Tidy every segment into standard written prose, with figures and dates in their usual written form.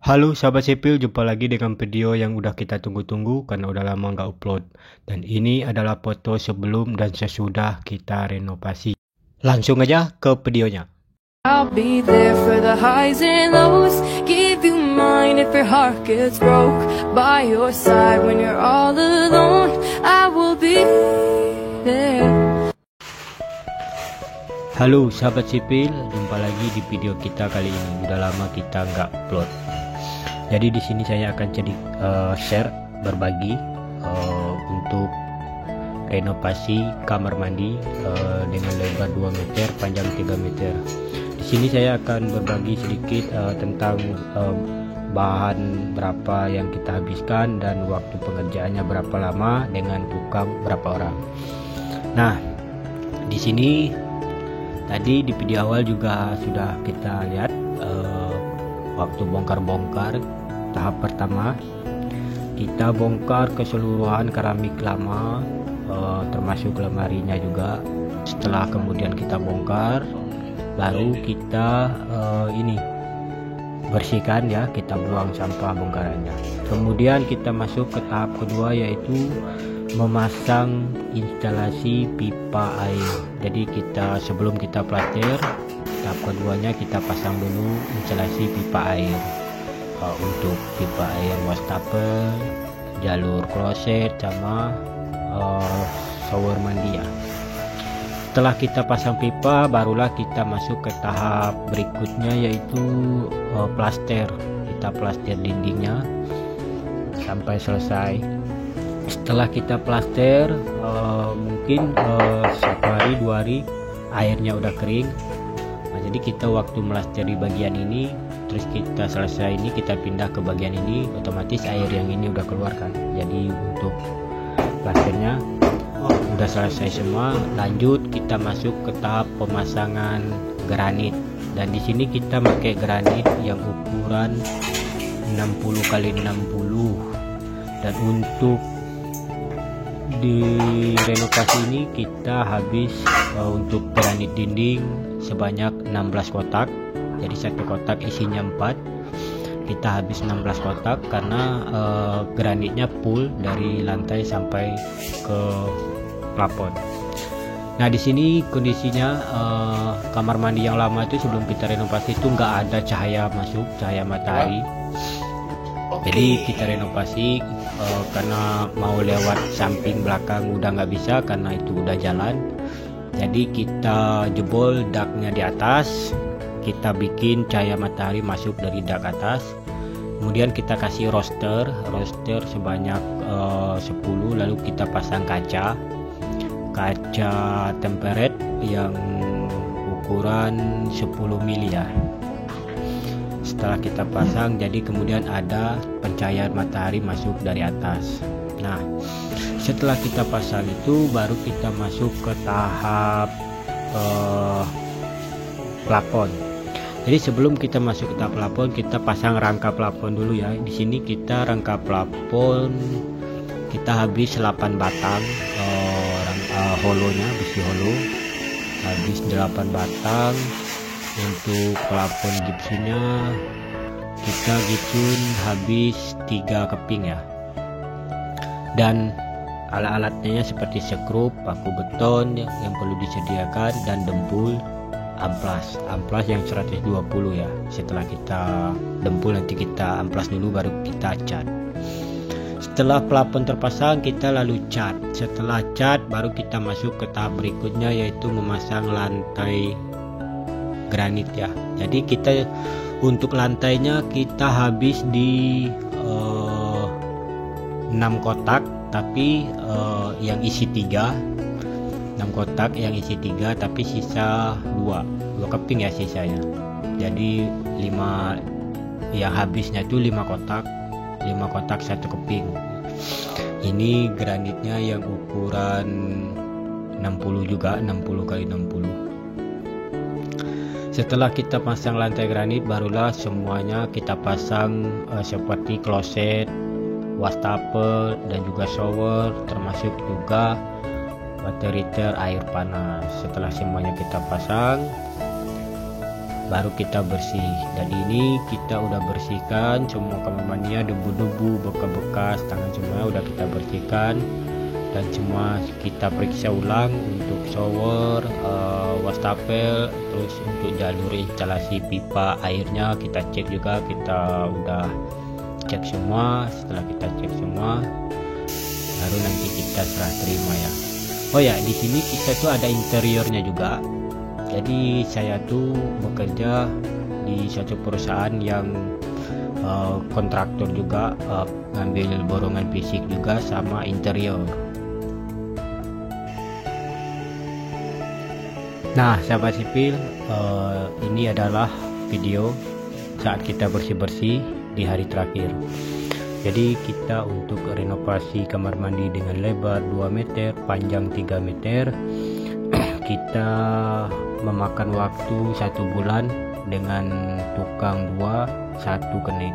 Halo sahabat sipil, jumpa lagi dengan video yang udah kita tunggu-tunggu karena udah lama nggak upload. Dan ini adalah foto sebelum dan sesudah kita renovasi. Langsung aja ke videonya. I'll be there for the highs and lows. Give you mine if your heart gets broke. By your side when you're all alone. I will be there. Halo sahabat sipil, jumpa lagi di video kita kali ini. Udah lama kita nggak upload. Jadi di sini saya akan share berbagi untuk renovasi kamar mandi dengan lebar 2 meter, panjang 3 meter. Di sini saya akan berbagi sedikit tentang bahan berapa yang kita habiskan dan waktu pengerjaannya berapa lama dengan tukang berapa orang. Nah, di sini tadi di video awal juga sudah kita lihat waktu bongkar-bongkar. Tahap pertama kita bongkar keseluruhan keramik lama, termasuk lemarinya juga. Setelah kemudian kita bongkar, baru kita bersihkan ya, kita buang sampah bongkarannya. Kemudian kita masuk ke tahap kedua, yaitu memasang instalasi pipa air. Jadi sebelum kita plaster, tahap keduanya kita pasang dulu instalasi pipa air. Untuk pipa air wastafel, jalur kloset, sama shower mandi ya. Setelah kita pasang pipa, barulah kita masuk ke tahap berikutnya, yaitu plaster. Kita plaster dindingnya sampai selesai. Setelah kita plaster, mungkin 1 hari 2 hari airnya udah kering. Nah, jadi kita waktu melaster di bagian ini, terus kita selesai ini, kita pindah ke bagian ini, otomatis air yang ini udah keluar kan. Jadi untuk plasternya udah selesai semua. Lanjut kita masuk ke tahap pemasangan granit. Dan di sini kita pakai granit yang ukuran 60 x 60. Dan untuk di renovasi ini kita habis untuk granit dinding sebanyak 16 kotak. Jadi satu kotak isinya 4. Kita habis 16 kotak karena granitnya full dari lantai sampai ke plafon. Nah, di sini kondisinya kamar mandi yang lama itu sebelum kita renovasi itu nggak ada cahaya masuk, cahaya matahari. Jadi kita renovasi karena mau lewat samping belakang udah nggak bisa karena itu udah jalan. Jadi kita jebol daknya di atas, kita bikin cahaya matahari masuk dari dak atas. Kemudian kita kasih roster sebanyak 10, lalu kita pasang kaca tempered yang ukuran 10 mili ya. Setelah kita pasang, jadi kemudian ada pencahayaan matahari masuk dari atas. Nah, setelah kita pasang itu baru kita masuk ke tahap plafon. Jadi sebelum kita masuk ke tahap plafon, kita pasang rangka plafon dulu ya. Di sini kita rangka plafon kita habis 8 batang holonya, besi holo habis 8 batang. Untuk plafon gipsnya kita gipsun habis 3 keping ya. Dan alat-alatnya seperti sekrup, paku beton yang perlu disediakan, dan dempul amplas yang 120 ya. Setelah kita dempul, nanti kita amplas dulu baru kita cat. Setelah plafon terpasang, kita lalu cat. Setelah cat baru kita masuk ke tahap berikutnya, yaitu memasang lantai granit ya. Jadi kita untuk lantainya kita habis di 6 kotak, tapi yang isi 3, 6 kotak yang isi 3, tapi sisa 2 keping ya sisanya. Jadi 5 yang habisnya itu 5 kotak 1 keping. Ini granitnya yang ukuran 60 juga, 60 x 60. Setelah kita pasang lantai granit, barulah semuanya kita pasang seperti kloset, wastafel, dan juga shower, termasuk juga water heater, air panas. Setelah semuanya kita pasang, baru kita bersih. Dan ini kita udah bersihkan semua kamar mandinya, debu-debu, bekas-bekas tangan semua udah kita bersihkan, dan semua kita periksa ulang untuk shower, wastafel, terus untuk jalur instalasi pipa airnya kita cek juga, kita udah cek semua. Setelah kita cek semua baru nanti kita serah terima ya. Oh ya, di sini kita tuh ada interiornya juga. Jadi saya tuh bekerja di suatu perusahaan yang kontraktor juga, ngambil borongan fisik juga sama interior. Nah, sahabat sipil, ini adalah video saat kita bersih-bersih di hari terakhir. Jadi kita untuk renovasi kamar mandi dengan lebar 2 meter, panjang 3 meter, kita memakan waktu 1 bulan dengan tukang 2, 1 kenik.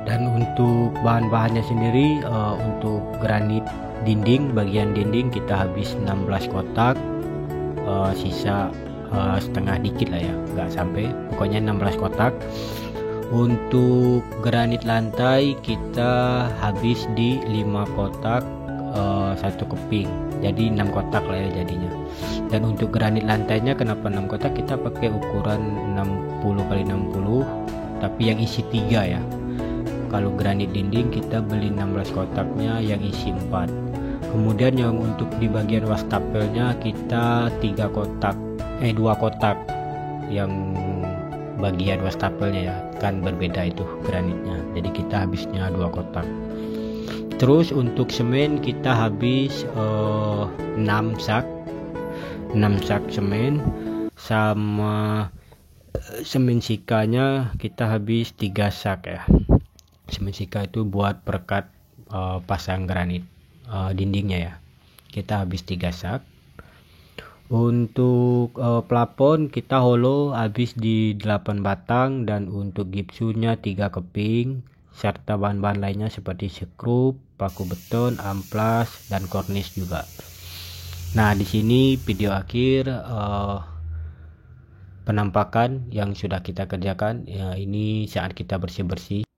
Dan untuk bahan-bahannya sendiri, untuk granit dinding, bagian dinding kita habis 16 kotak, sisa setengah dikit lah ya, nggak sampai, pokoknya 16 kotak. Untuk granit lantai kita habis di 5 kotak, 1 keping, jadi 6 kotak lah ya jadinya. Dan untuk granit lantainya kenapa 6 kotak, kita pakai ukuran 60x60, tapi yang isi 3 ya. Kalau granit dinding kita beli 16 kotaknya yang isi 4. Kemudian yang untuk di bagian wastafel-nya kita 2 kotak yang bagian wastafelnya ya, kan berbeda itu granitnya, jadi kita habisnya 2 kotak. Terus untuk semen kita habis 6 sak semen, sama semen sikanya kita habis 3 sak ya. Semen sika itu buat perekat pasang granit dindingnya ya, kita habis 3 sak. Untuk plafon kita holo habis di 8 batang, dan untuk gipsumnya 3 keping, serta bahan-bahan lainnya seperti skrup, paku beton, amplas, dan kornis juga. Nah, di sini video akhir penampakan yang sudah kita kerjakan ya, ini saat kita bersih-bersih.